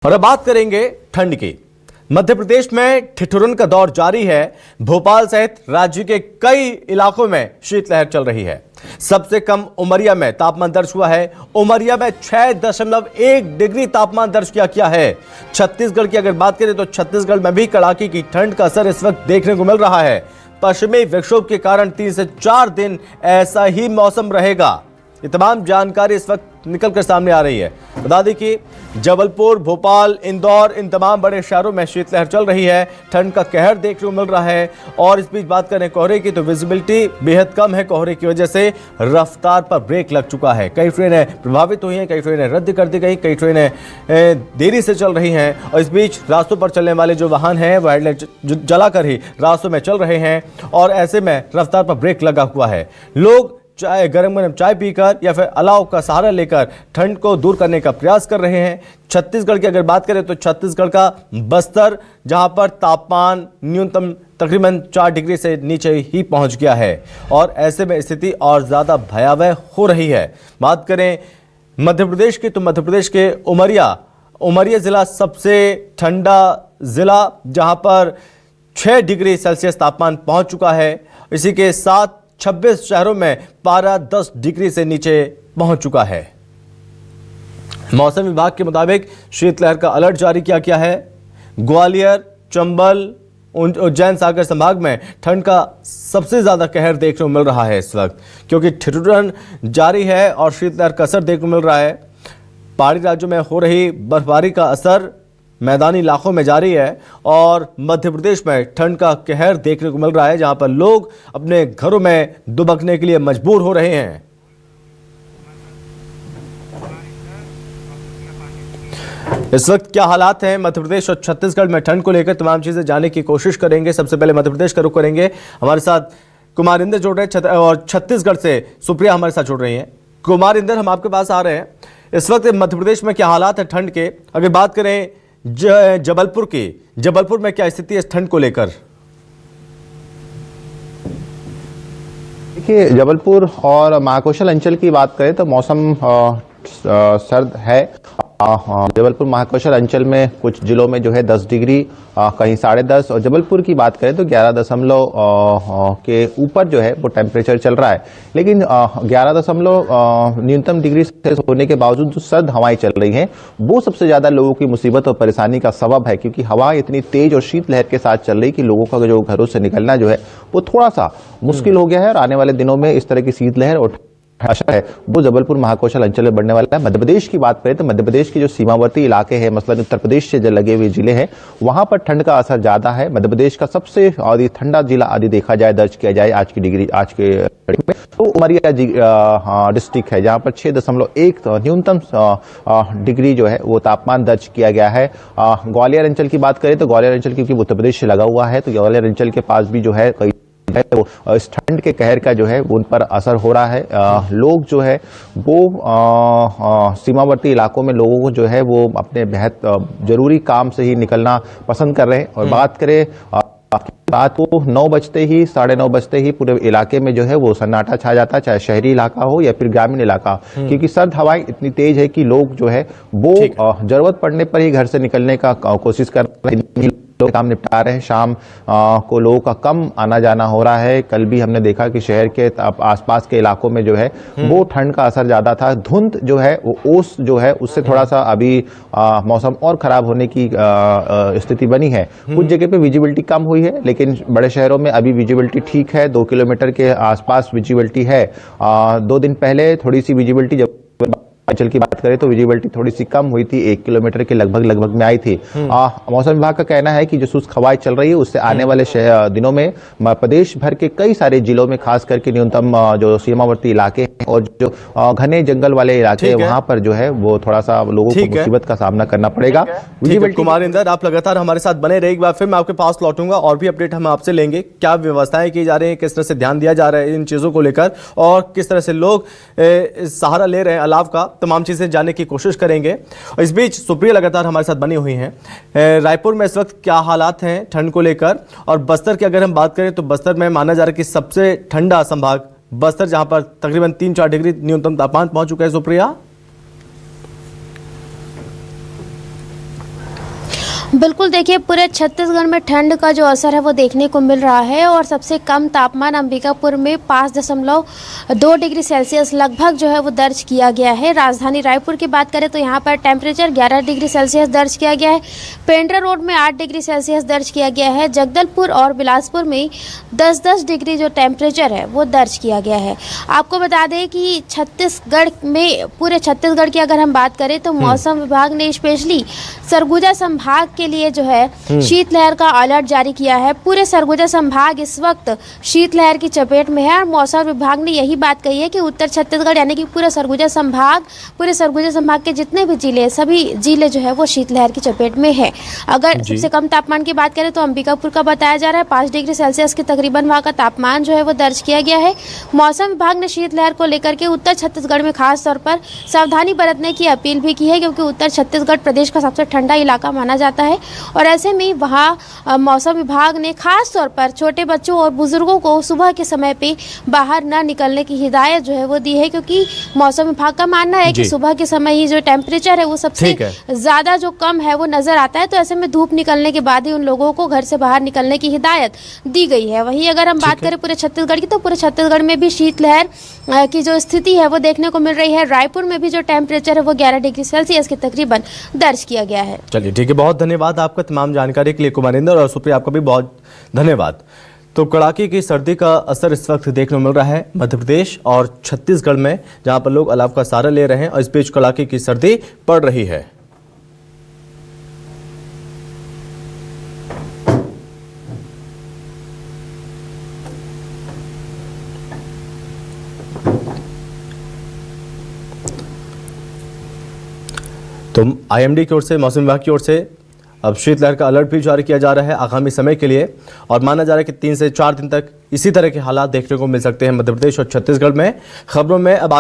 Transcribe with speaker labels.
Speaker 1: और अब बात करेंगे ठंड की। मध्य प्रदेश में ठिठुरन का दौर जारी है। भोपाल सहित राज्य के कई इलाकों में शीतलहर चल रही है। सबसे कम उमरिया में तापमान दर्ज हुआ है। उमरिया में 6.1 डिग्री तापमान दर्ज किया गया है। छत्तीसगढ़ की अगर बात करें तो छत्तीसगढ़ में भी कड़ाके की ठंड का असर इस वक्त देखने को मिल रहा है। पश्चिमी विक्षोभ के कारण 3 से 4 दिन ऐसा ही मौसम रहेगा। ये तमाम जानकारी इस वक्त निकलकर सामने आ रही है। बता दें कि जबलपुर, भोपाल, इंदौर, इन तमाम बड़े शहरों में शीतलहर चल रही है। ठंड का कहर देखने को मिल रहा है। और इस बीच बात करें कोहरे की तो विजिबिलिटी बेहद कम है। कोहरे की वजह से रफ्तार पर ब्रेक लग चुका है। कई ट्रेनें प्रभावित हुई हैं, कई ट्रेनें रद्द कर दी गई, कई ट्रेनें देरी से चल रही हैं। और इस बीच रास्तों पर चलने वाले जो वाहन हैं वो हेडलाइट जलाकर ही रास्तों में चल रहे हैं। और ऐसे में रफ्तार पर ब्रेक लगा हुआ है। लोग चाय गरम चाय पीकर या फिर अलाव का सहारा लेकर ठंड को दूर करने का प्रयास कर रहे हैं। छत्तीसगढ़ की अगर बात करें तो छत्तीसगढ़ का बस्तर, जहां पर तापमान न्यूनतम तकरीबन 4 डिग्री से नीचे ही पहुंच गया है। और ऐसे में स्थिति और ज्यादा भयावह हो रही है। बात करें मध्य प्रदेश की तो मध्य प्रदेश के उमरिया जिला सबसे ठंडा जिला, जहां पर 6 डिग्री सेल्सियस तापमान पहुंच चुका है। इसी के साथ 26 शहरों में पारा 10 डिग्री से नीचे पहुंच चुका है। मौसम विभाग के मुताबिक शीतलहर का अलर्ट जारी किया गया है। ग्वालियर, चंबल, उज्जैन, सागर संभाग में ठंड का सबसे ज्यादा कहर देखने को मिल रहा है इस वक्त, क्योंकि ठिठुरन जारी है और शीतलहर का असर देखने को मिल रहा है। पहाड़ी राज्यों में हो रही बर्फबारी का असर मैदानी इलाकों में जारी है। और मध्य प्रदेश में ठंड का कहर देखने को मिल रहा है, जहां पर लोग अपने घरों में दुबकने के लिए मजबूर हो रहे हैं। इस वक्त क्या हालात हैं मध्य प्रदेश और छत्तीसगढ़ में ठंड को लेकर, तमाम चीजें जानने की कोशिश करेंगे। सबसे पहले मध्य प्रदेश का रुख करेंगे। हमारे साथ कुमार इंदर जुड़ रहे हैं और छत्तीसगढ़ से सुप्रिया हमारे साथ जुड़ रही हैं। कुमार इंदर, हम आपके पास आ रहे हैं। इस वक्त मध्य प्रदेश में क्या हालात है ठंड के? अगर बात करें जबलपुर में क्या स्थिति है इस ठंड को लेकर?
Speaker 2: देखिए, जबलपुर और महाकौशल अंचल की बात करें तो मौसम सर्द है। जबलपुर महाकौशल अंचल में कुछ जिलों में जो है 10 डिग्री, कहीं 10.5, और जबलपुर की बात करें तो 11 के ऊपर जो है वो टेम्परेचर चल रहा है। लेकिन 11 न्यूनतम डिग्री सेल्सियस होने के बावजूद जो सर्द हवाएं चल रही हैं वो सबसे ज्यादा लोगों की मुसीबत और परेशानी का सबब है, क्योंकि हवा इतनी तेज और शीतलहर के साथ चल रही कि लोगों का जो घरों से निकलना जो है वो थोड़ा सा मुश्किल हो गया है। और आने वाले दिनों में इस तरह की शीतलहर और आशा है वो जबलपुर महाकौशल अंचल में बढ़ने वाला है। मध्य प्रदेश की बात करें तो मध्य प्रदेश के जो सीमावर्ती इलाके हैं, मसलन उत्तर प्रदेश से जो लगे हुए जिले हैं, वहां पर ठंड का असर ज्यादा है। मध्य प्रदेश का सबसे ठंडा जिला आदि देखा जाए, दर्ज किया जाए आज के में तो उमरिया डिस्ट्रिक्ट है, जहां पर 6.1 न्यूनतम डिग्री जो है वो तापमान दर्ज किया गया है। ग्वालियर अंचल की बात करें तो ग्वालियर अंचल क्योंकि उत्तर प्रदेश से लगा हुआ है, तो ग्वालियर अंचल के पास भी जो है तो इस ठंड के कहर का जो है उन पर असर हो रहा है। लोग जो है वो सीमावर्ती इलाकों में लोगों को जो है वो अपने बेहद जरूरी काम से ही निकलना पसंद कर रहे हैं। और बात करें रात को 9 बजते ही 9:30 बजते ही पूरे इलाके में जो है वो सन्नाटा छा जाता है, चाहे शहरी इलाका हो या फिर ग्रामीण इलाका, क्योंकि सर्द हवाएं इतनी तेज है कि लोग जो है वो जरूरत पड़ने पर ही घर से निकलने का कोशिश कर रहे हैं, काम निपटा रहे हैं। शाम को लोगों का कम आना जाना हो रहा है। कल भी हमने देखा कि शहर के आसपास के इलाकों में जो है वो ठंड का असर ज्यादा था। धुंध जो है वो ओस जो है उससे थोड़ा सा अभी मौसम और खराब होने की स्थिति बनी है। कुछ जगह पे विजिबिलिटी कम हुई है, लेकिन बड़े शहरों में अभी विजिबिलिटी ठीक है। 2 किलोमीटर के आसपास विजिबिलिटी है। 2 दिन पहले थोड़ी सी विजिबिलिटी जब अंचल की बात करें तो विजिबिलिटी थोड़ी सी कम हुई थी, 1 किलोमीटर के लगभग में आई थी। मौसम विभाग का कहना है कि जो शुष्क हवाएं चल रही है उससे आने वाले दिनों में प्रदेश भर के कई सारे जिलों में, खास करके न्यूनतम जो सीमावर्ती इलाके हैं और जो घने जंगल वाले इलाके हैं वहां पर जो है वो थोड़ा सा लोगों को मुसीबत का सामना करना पड़ेगा।
Speaker 1: कुमार इंदर, आप लगातार हमारे साथ बने रहे। एक बार फिर मैं आपके पास लौटूंगा और भी अपडेट हम आपसे लेंगे। क्या व्यवस्थाएं की जा रही हैं, किस तरह से ध्यान दिया जा रहा है इन चीजों को लेकर, और किस तरह से लोग सहारा ले रहे हैं अलाव का, तमाम चीजें जानने की कोशिश करेंगे। और इस बीच सुप्रिया लगातार हमारे साथ बनी हुई हैं। रायपुर में इस वक्त क्या हालात हैं ठंड को लेकर? और बस्तर की अगर हम बात करें तो बस्तर में माना जा रहा है कि सबसे ठंडा संभाग बस्तर, जहां पर तकरीबन 3-4 डिग्री न्यूनतम तापमान पहुंच चुका है। सुप्रिया,
Speaker 3: बिल्कुल, देखिए पूरे छत्तीसगढ़ में ठंड का जो असर है वो देखने को मिल रहा है और सबसे कम तापमान अंबिकापुर में 5.2 डिग्री सेल्सियस लगभग जो है वो दर्ज किया गया है। राजधानी रायपुर की बात करें तो यहाँ पर टेम्परेचर 11 डिग्री सेल्सियस दर्ज किया गया है। पेंड्रा रोड में 8 डिग्री सेल्सियस दर्ज किया गया है। जगदलपुर और बिलासपुर में 10-10 डिग्री जो टेम्परेचर है वो दर्ज किया गया है। आपको बता दें कि छत्तीसगढ़ में, पूरे छत्तीसगढ़ की अगर हम बात करें तो मौसम विभाग ने स्पेशली सरगुजा संभाग के लिए जो है शीतलहर का अलर्ट जारी किया है। पूरे सरगुजा संभाग इस वक्त शीतलहर की चपेट में है और मौसम विभाग ने यही बात कही है कि उत्तर छत्तीसगढ़ यानी कि पूरे सरगुजा संभाग के जितने भी जिले, सभी जिले जो है वो शीतलहर की चपेट में है। अगर सबसे कम तापमान की बात करें तो अंबिकापुर का बताया जा रहा है 5 डिग्री सेल्सियस के तकरीबन वहाँ का तापमान जो है वो दर्ज किया गया है। मौसम विभाग ने शीतलहर को लेकर के उत्तर छत्तीसगढ़ में खास तौर पर सावधानी बरतने की अपील भी की है, क्योंकि उत्तर छत्तीसगढ़ प्रदेश का सबसे ठंडा इलाका माना जाता है और ऐसे में वहाँ मौसम विभाग ने खास तौर पर छोटे बच्चों और बुजुर्गों को सुबह के समय पे बाहर न निकलने की हिदायत जो है वो दी है, क्योंकि मौसम विभाग का मानना है कि सुबह के समय ही जो टेम्परेचर है वो सबसे ज़्यादा जो कम है वो नज़र आता है। तो ऐसे में धूप निकलने के बाद ही उन लोगों को घर से बाहर निकलने की हिदायत दी गई है। वहीं अगर हम बात करें पूरे छत्तीसगढ़ की तो पूरे छत्तीसगढ़ में भी शीतलहर की जो स्थिति है वो देखने को मिल रही है। रायपुर में भी जो टेम्परेचर है वो 11 डिग्री सेल्सियस के तकरीबन दर्ज किया गया है।
Speaker 1: चलिए ठीक है, बहुत धन्यवाद आपका तमाम जानकारी के लिए कुमारिंदर, और सुप्रिया आपका भी बहुत धन्यवाद। तो कड़ाके की सर्दी का असर इस वक्त देखने को मिल रहा है मध्य प्रदेश और छत्तीसगढ़ में, जहां पर लोग अलाव का सहारा ले रहे हैं और इस बीच कड़ाके की सर्दी पड़ रही है। तो आईएमडी की ओर से, मौसम विभाग की ओर से अब शीतलहर का अलर्ट भी जारी किया जा रहा है आगामी समय के लिए, और माना जा रहा है कि 3 से 4 दिन तक इसी तरह के हालात देखने को मिल सकते हैं मध्य प्रदेश और छत्तीसगढ़ में। खबरों में अब